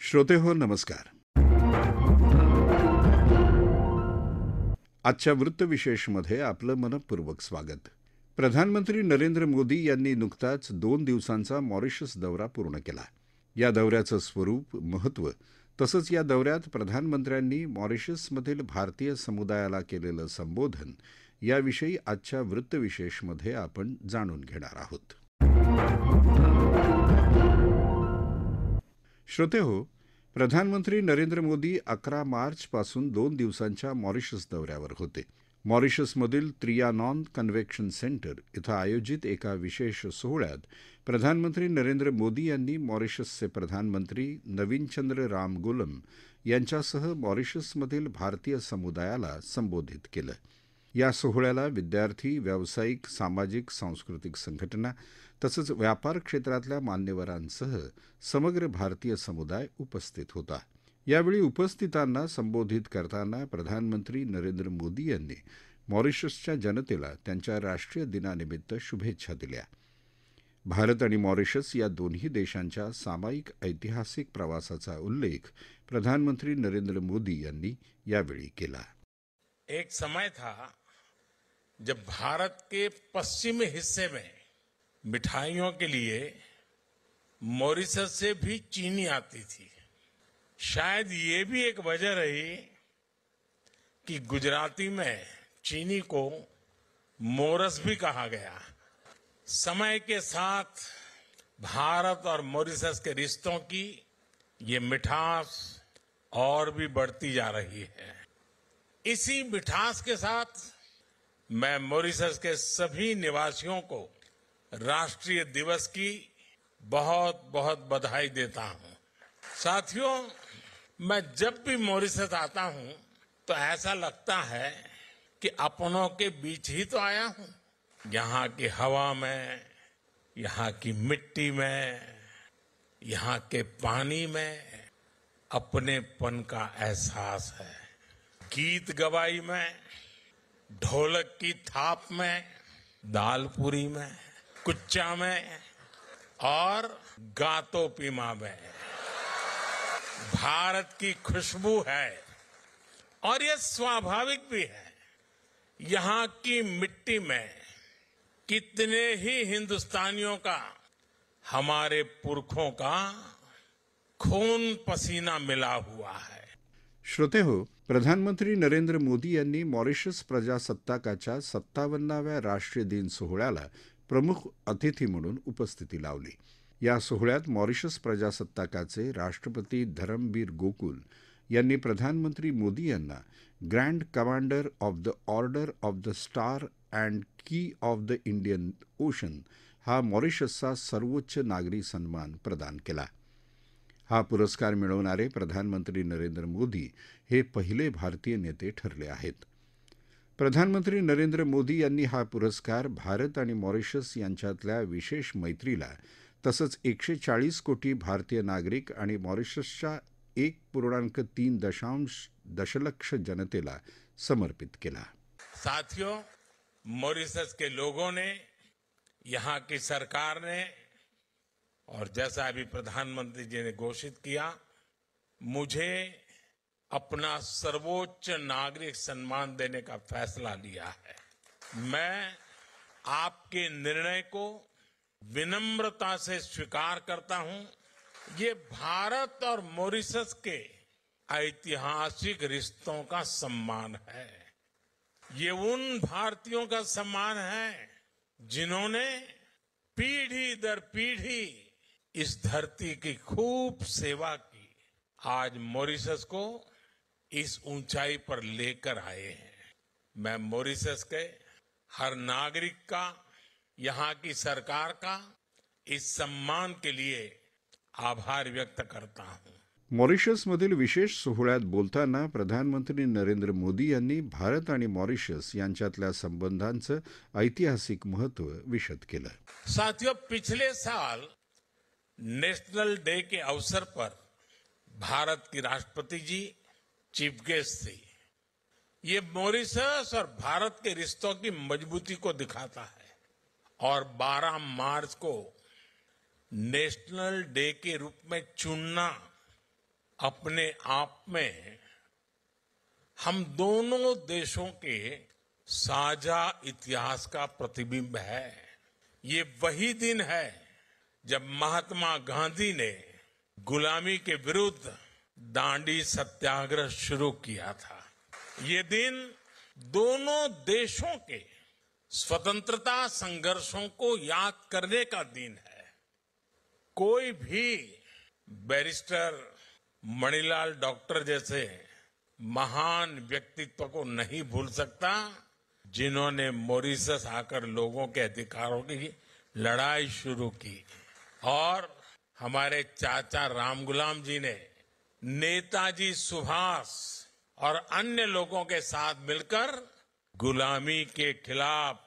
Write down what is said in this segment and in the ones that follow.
श्रोते हो नमस्कार. आजच्या वृत्तविशेषमध्ये आपलं मनपूर्वक स्वागत. प्रधानमंत्री नरेंद्र मोदी यांनी नुकताच 2 दिवसांचा मॉरिशस दौरा पूर्ण केला. या दौऱ्याचं स्वरूप, महत्त्व तसंच या दौऱ्यात प्रधानमंत्र्यांनी मॉरिशसमधील भारतीय समुदायाला केलेलं संबोधन याविषयी आजच्या वृत्तविशेषमध्ये आपण जाणून घेणार आहोत. श्रोतेहो, प्रधानमंत्री नरेंद्र मोदी 11 मार्चपासून 2 दिवसांच्या मॉरिशस दौऱ्यावर होते. मॉरिशसमधील त्रियानॉन कन्व्हेन्शन सेंटर इथं आयोजित एका विशेष सोहळ्यात प्रधानमंत्री नरेंद्र मोदी यांनी मॉरिशसचे प्रधानमंत्री नवीनचंद्र रामगोलम यांच्यासह मॉरिशसमधील भारतीय समुदायाला संबोधित केलं. या सोहळ्याला विद्यार्थी, व्यावसायिक, सामाजिक, सांस्कृतिक संघटना तसंच व्यापार क्षेत्रातल्या मान्यवरांसह समग्र भारतीय समुदाय उपस्थित होता. यावेळी उपस्थितांना संबोधित करताना प्रधानमंत्री नरेंद्र मोदी यांनी मॉरिशसच्या जनतेला त्यांच्या राष्ट्रीय दिनानिमित्त शुभेच्छा दिल्या. भारत आणि मॉरिशस या दोन्ही देशांच्या सामायिक ऐतिहासिक प्रवासाचा उल्लेख प्रधानमंत्री नरेंद्र मोदी यांनी यावेळी केला. एक समय था जब भारत के पश्चिमी हिस्से में मिठाइयों के लिए मॉरिशस से भी चीनी आती थी. शायद ये भी एक वजह रही कि गुजराती में चीनी को मोरस भी कहा गया. समय के साथ भारत और मॉरिशस के रिश्तों की ये मिठास और भी बढ़ती जा रही है. इसी मिठास के साथ मैं मॉरिशस के सभी निवासियों को राष्ट्रीय दिवस की बहुत बहुत बधाई देता हूं. साथियों, मैं जब भी मॉरिशस आता हूं तो ऐसा लगता है कि अपनों के बीच ही तो आया हूं. यहां की हवा में, यहां की मिट्टी में, यहां के पानी में अपनेपन का एहसास है. गीत गवाई में, ढोलक की थाप में, दालपूरी में, कुच्चा में और गातो पीमा में भारत की खुशबू है. और यह स्वाभाविक भी है. यहां की मिट्टी में कितने ही हिंदुस्तानियों का, हमारे पुरखों का खून पसीना मिला हुआ है. श्रोते हो, प्रधानमंत्री नरेंद्र मोदी यांनी मॉरिशस प्रजासत्ताकाच्या 57व्या राष्ट्रीय दिन सोहळ्याला प्रमुख अतिथी म्हणून उपस्थिती लावली. या सोहळ्यात मॉरिशस प्रजासत्ताकाचे राष्ट्रपती धरमबीर गोकुल यांनी प्रधानमंत्री मोदी यांना grand commander of the order of the star and की ऑफ द इंडियन ओशन हा मॉरिशसचा सर्वोच्च नागरी सन्मान प्रदान केला. हा पुरस्कार मिळवणारे प्रधानमंत्री नरेंद्र मोदी हे पहिले भारतीय नेते ठरले आहेत. प्रधानमंत्री नरेंद्र मोदी यांनी हा पुरस्कार भारत आणि मॉरिशस यांच्यातल्या विशेष मैत्रीला तसंच 140 कोटी भारतीय नागरिक आणि मॉरिशसच्या 1.3 दशलक्ष जनतेला समर्पित केला. साथियों, मॉरिशस के लोगों ने, यहां की सरकार ने और जैसा अभी प्रधानमंत्री जी ने घोषित किया, मुझे अपना सर्वोच्च नागरिक सम्मान देने का फैसला लिया है. मैं आपके निर्णय को विनम्रता से स्वीकार करता हूं. ये भारत और मॉरिशस के ऐतिहासिक रिश्तों का सम्मान है. ये उन भारतीयों का सम्मान है जिन्होंने पीढ़ी दर पीढ़ी इस धरती की खूब सेवा की. आज मॉरिशस को इस ऊंचाई पर लेकर आए हैं. मैं मॉरिशस के हर नागरिक का, यहां की सरकार का इस सम्मान के लिए आभार व्यक्त करता हूं. मॉरिशसमधील विशेष सोहळ्यात बोलताना प्रधानमंत्री नरेंद्र मोदी यांनी भारत आणि मॉरिशस यांच्यातल्या संबंधांचं ऐतिहासिक महत्त्व विशद केलं. साथियों, पिछले साल नेशनल डे के अवसर पर भारत की राष्ट्रपति जी चीफ गेस्ट थी. ये मॉरिशस और भारत के रिश्तों की मजबूती को दिखाता है. और 12 मार्च को नेशनल डे के रूप में चुनना अपने आप में हम दोनों देशों के साझा इतिहास का प्रतिबिंब है। ये वही दिन है जब महात्मा गांधी ने गुलामी के विरुद्ध दांडी सत्याग्रह शुरू किया था। ये दिन दोनों देशों के स्वतंत्रता संघर्षों को याद करने का दिन है। कोई भी बैरिस्टर मणिलाल डॉक्टर जैसे महान व्यक्तित्व को नहीं भूल सकता, जिन्होंने मॉरिशस आकर लोगों के अधिकारों की लड़ाई शुरू की। और हमारे चाचा रामगुलाम जी ने नेताजी सुभाष और अन्य लोगों के साथ मिलकर गुलामी के खिलाफ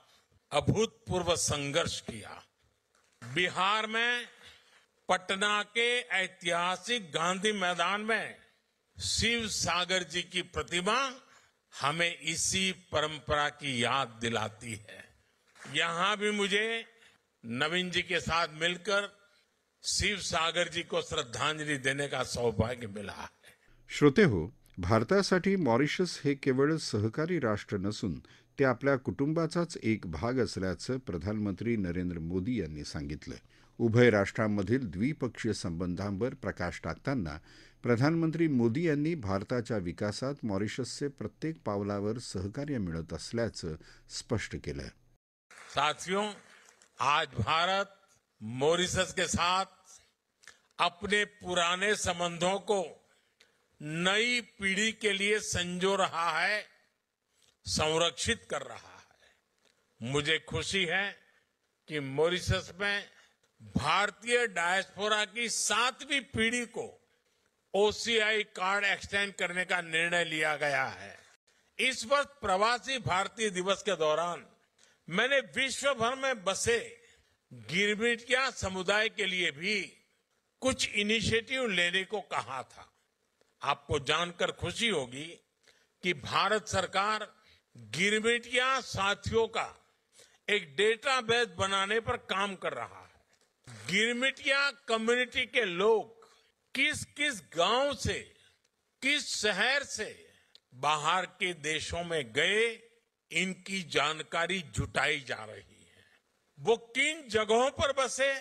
अभूतपूर्व संघर्ष किया। बिहार में पटना के ऐतिहासिक गांधी मैदान में शिव सागर जी की प्रतिमा हमें इसी परंपरा की याद दिलाती है। यहां भी मुझे नवीन जी के साथ मिलकर शिव सागर जी को श्रद्धांजलि देने का सौभाग्य मिला है। श्रोते हो, भारतासाठी मॉरिशस हे केवळ सहकारी राष्ट्र नसून ते आपल्या कुटुंबाचाच एक भाग असल्याचं प्रधानमंत्री नरेंद्र मोदी यांनी सांगितलं। उभय राष्ट्रांमधील द्विपक्षीय संबंधांवर प्रकाश टाकताना प्रधानमंत्री मोदी यांनी भारताच्या विकासात मॉरिशसचे प्रत्येक पावलावर सहकार्य मिळत असल्याचं स्पष्ट केलं। साथियों, आज भारत मॉरिशस के साथ अपने पुराने संबंधों को नई पीढ़ी के लिए संजो रहा है, संरक्षित कर रहा है। मुझे खुशी है कि मॉरिशस में भारतीय डायस्पोरा की 7वीं पीढ़ी को ओसीआई कार्ड एक्सटेंड करने का निर्णय लिया गया है। इस वर्ष प्रवासी भारतीय दिवस के दौरान मैंने विश्व भर में बसे गिरमिटिया समुदाय के लिए भी कुछ इनिशिएटिव लेने को कहा था। आपको जानकर खुशी होगी कि भारत सरकार गिरमिटिया साथियों का एक डेटाबेस बनाने पर काम कर रहा है। गिरमिटिया कम्युनिटी के लोग किस किस गांव से, किस शहर से बाहर के देशों में गए, इनकी जानकारी जुटाई जा रही है। वो किन जगहों पर बसे,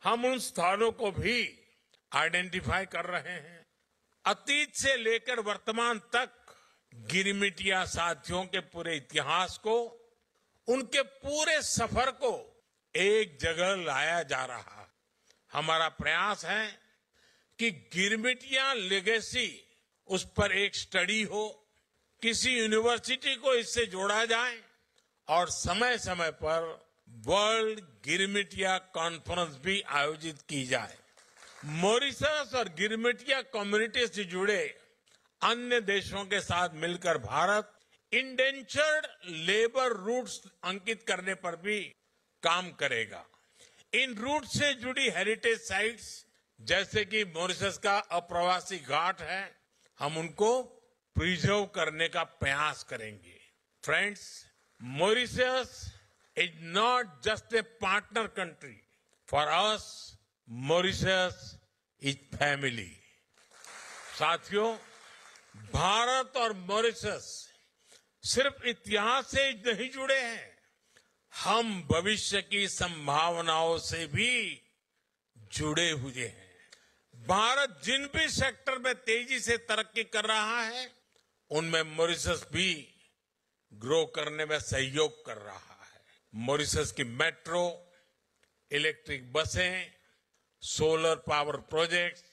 हम उन स्थानों को भी आइडेंटिफाई कर रहे हैं। अतीत से लेकर वर्तमान तक गिरमिटिया साथियों के पूरे इतिहास को, उनके पूरे सफर को एक जगह लाया जा रहा है। हमारा प्रयास है कि गिरमिटिया लेगेसी, उस पर एक स्टडी हो, किसी यूनिवर्सिटी को इससे जोड़ा जाए और समय समय पर वर्ल्ड गिरमिटिया कॉन्फ्रेंस भी आयोजित की जाए। मॉरिशस और गिरमिटिया कम्युनिटी से जुड़े अन्य देशों के साथ मिलकर भारत इंडेंचर्ड लेबर रूट्स अंकित करने पर भी काम करेगा। इन रूट से जुड़ी हेरिटेज साइट्स, जैसे कि मॉरिशस का अप्रवासी घाट है, हम उनको प्रिजर्व करने का प्रयास करेंगे। Friends, Mauritius is not just a partner country. For us, Mauritius is family. साथियों, भारत और मॉरिशस सिर्फ इतिहास से नहीं जुड़े हैं, हम भविष्य की संभावनाओं से भी जुड़े हुए हैं। भारत जिन भी सेक्टर में तेजी से तरक्की कर रहा है, उनमें मॉरिशस भी ग्रो करने में सहयोग कर रहा है। मॉरिशस की मेट्रो, इलेक्ट्रिक बसें, सोलर पावर प्रोजेक्ट्स,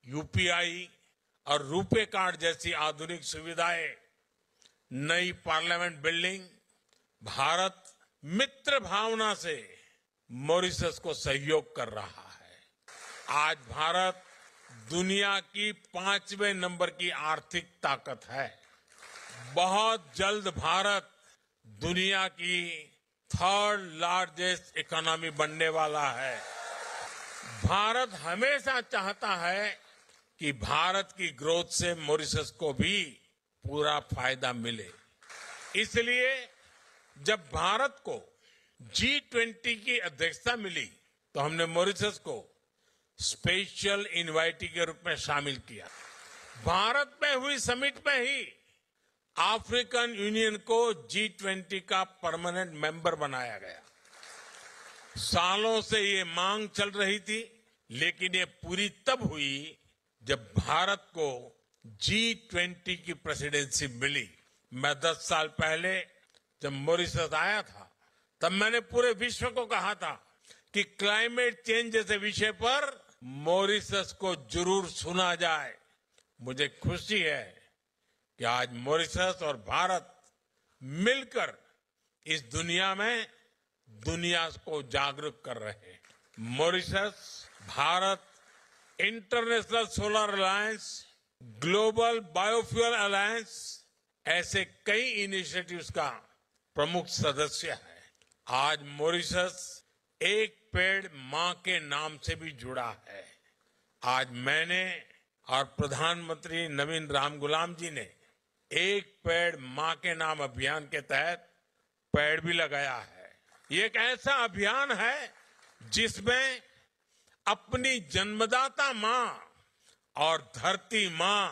यूपीआई और रुपे कार्ड जैसी आधुनिक सुविधाएं, नई पार्लियामेंट बिल्डिंग, भारत मित्र भावना से मॉरिशस को सहयोग कर रहा है। आज भारत दुनिया की 5वें नंबर की आर्थिक ताकत है। बहुत जल्द भारत दुनिया की 3rd लार्जेस्ट इकोनॉमी बनने वाला है। भारत हमेशा चाहता है कि भारत की ग्रोथ से मॉरिशस को भी पूरा फायदा मिले। इसलिए जब भारत को G20 की अध्यक्षता मिली, तो हमने मॉरिशस को स्पेशल इनवाइटी के रूप में शामिल किया। भारत में हुई समिट में ही अफ्रीकन यूनियन को G20 का परमानेंट मेंबर बनाया गया। सालों से ये मांग चल रही थी, लेकिन ये पूरी तब हुई जब भारत को G20 की प्रेसिडेंसी मिली। मैं 10 साल पहले जब मॉरिशस आया था, तब मैंने पूरे विश्व को कहा था कि क्लाइमेट चेंज जैसे विषय पर मॉरिशस को जरूर सुना जाए। मुझे खुशी है कि आज मॉरिशस और भारत मिलकर इस दुनिया में दुनिया को जागरूक कर रहे हैं। Mauritius, Bharat, international solar alliance, global biofuel alliance ऐसे कई इनिशिएटिव्स का प्रमुख सदस्य है। आज मॉरिशस एक पेड़ मां के नाम से भी जुड़ा है। आज मैंने और प्रधानमंत्री नवीन रामगुलाम जी ने एक पेड़ मां के नाम अभियान के तहत पेड़ भी लगाया है। ये एक ऐसा अभियान है जिसमें अपनी जन्मदाता मां और धरती मां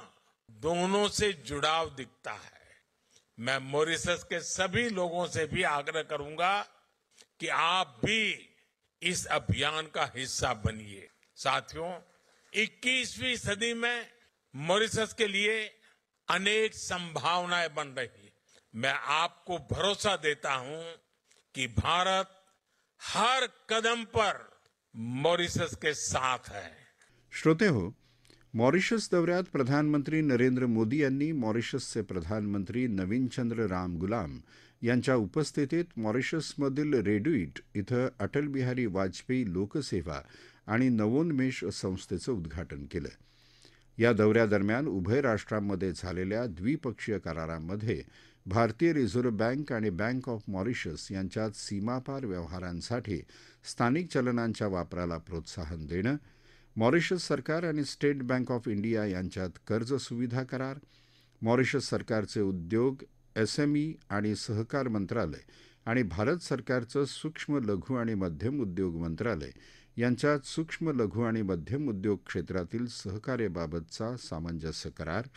दोनों से जुड़ाव दिखता है। मैं मॉरिशस के सभी लोगों से भी आग्रह करूंगा कि आप भी इस अभियान का हिस्सा बनिए। साथियों, 21वीं सदी में मॉरिशस के लिए अनेक संभावनाएं बन रही है। मैं आपको भरोसा देता हूं कि भारत हर कदम पर मॉरिशस के साथ है। श्रोते हो, मॉरिशस दौऱ्यात प्रधानमंत्री नरेंद्र मोदी यांनी मॉरिशसचे प्रधानमंत्री नवीनचंद्र रामगुलाम यांच्या उपस्थितीत मॉरिशसमधील रेड्युईट इथं अटल बिहारी वाजपेयी लोकसेवा आणि नवोन्मेष संस्थेचं उद्घाटन केलं। या दौऱ्यादरम्यान उभय राष्ट्रांमध्ये झालेल्या द्विपक्षीय करारांमध्ये भारतीय रिझर्व्ह बँक आणि बँक ऑफ मॉरिशस यांच्यात सीमापार व्यवहारांसाठी स्थानिक चलनांच्या वापराला प्रोत्साहन देणं, मॉरिशस सरकार आणि स्टेट बँक ऑफ इंडिया यांच्यात कर्ज सुविधा करार, मॉरिशस सरकारचे उद्योग, एसएमई आणि सहकार मंत्रालय आणि भारत सरकारचं सूक्ष्म लघु आणि मध्यम उद्योग मंत्रालय यांच्यात सूक्ष्म लघु आणि मध्यम उद्योग क्षेत्रातील सहकार्याबाबतचा सामंजस्य करार,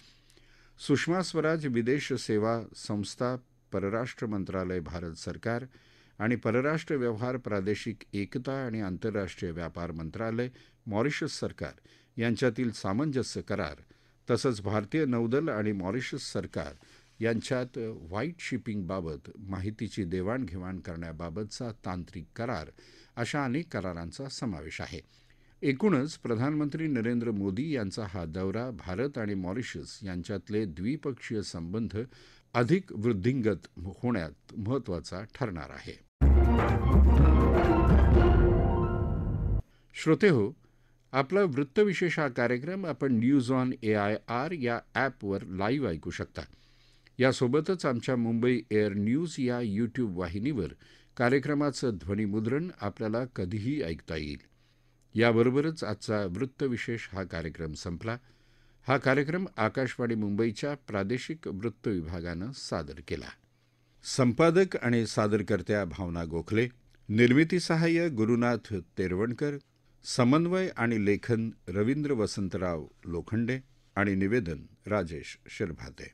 सुषमा स्वराज विदेश सेवा संस्था, परराष्ट्र मंत्रालय भारत सरकार आणि परराष्ट्र व्यवहार, प्रादेशिक एकता आणि आंतरराष्ट्रीय व्यापार मंत्रालय मॉरिशस सरकार यांच्यातील सामंजस्य करार, तसंच भारतीय नौदल आणि मॉरिशस सरकार यांच्यात व्हाईट शिपिंगबाबत माहितीची देवाणघेवाण करण्याबाबतचा तांत्रिक करार अशा अनेक करारांचा समावेश आहे। एकूणच प्रधानमंत्री नरेंद्र मोदी यांचा हा दौरा भारत आणि मॉरिशस यांच्यातले द्विपक्षीय संबंध अधिक वृद्धिंगत होण्यात महत्त्वाचा ठरणार आहे। श्रोते हो, आपला वृत्तविशेष हा कार्यक्रम आपण न्यूज ऑन AIR या ॲपवर लाईव्ह ऐकू शकता। यासोबतच आमच्या मुंबई एअर न्यूज या यूट्यूब वाहिनीवर कार्यक्रमाचं ध्वनिमुद्रण आपल्याला कधीही ऐकता येईल। याबरोबरच आजचा वृत्तविशेष हा कार्यक्रम संपला। हा कार्यक्रम आकाशवाणी मुंबईच्या प्रादेशिक वृत्त विभागानं सादर केला। संपादक आणि सादरकर्त्या भावना गोखले, निर्मिती सहाय्य गुरुनाथ तेरवणकर, समन्वय आणि लेखन रवींद्र वसंतराव लोखंडे आणि निवेदन राजेश शिरभाते।